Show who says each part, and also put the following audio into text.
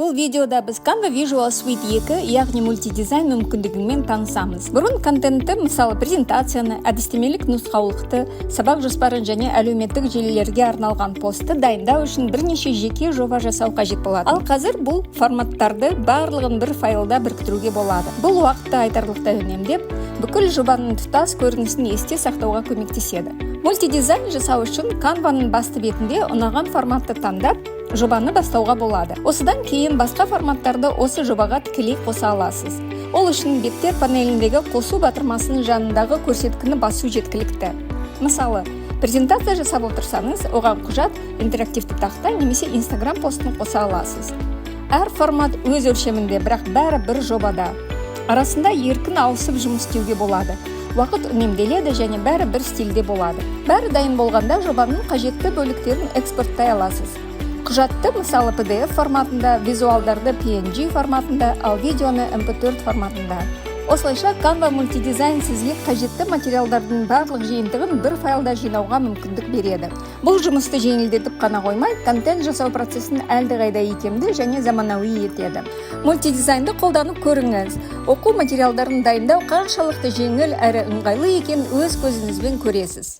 Speaker 1: Бұл видеода біз Canva Visual Suite 2, яғни мультидизайн мүмкіндігімен танысамыз. Бұрын контентті, мысалы презентацияны, әдістемелік нұсқаулықты, сабақ жоспарын және әлеуметтік желілерге арналған постты дайындау үшін бірнеше жеке жоба жасау қажет болады. Ал қазір бұл форматтарды барлығын бір файлда біріктіруге болады. Бұл уақытты айтарлықтай үнемдеп, бүкіл жобаның тұтас көрінісін есте сақтауға көмектеседі. Мультидизайн жасау үшін Canva-ның басты бетінде ұнаған форматты таңдап, жобаны бастауға болады. Осыдан кейін басқа форматтарды осы жобаға тікелей қоса аласыз. Ол үшін беттер панеліндегі қосу батырмасының жанындағы көрсеткіні басу жеткілікті. Мысалы, презентация жасап отырсаңыз, оған құжат, интерактивті тақта немесе Instagram постын қоса аласыз. Әр формат өз өлшемінде, бірақ бәрі бір жобада. Арасында еркін ауысып жұмыс істеуге болады. Уақыт үнемделеді және бәрі бір стильде болады. Бәрі дайын болғанда жобаның қажетті бөліктерін экспорттай аласыз. Құжатты, мысалы PDF форматында, визуалдарды PNG форматында, ал видеоны MP4 форматында. Осылайша Canva мультидизайн сізге қажетті материалдардың барлық жиынтығын бір файлда жинауға мүмкіндік береді. Бұл жұмысты жеңілдетіп қана қоймай, контент жасау процесін әлдеқайда икемді және заманауи етеді. Мультидизайнды қолданып көріңіз. Оқу материалдарын дайындау қаншалықты жеңіл әрі ыңғайлы екенін өз көзіңізбен көресіз.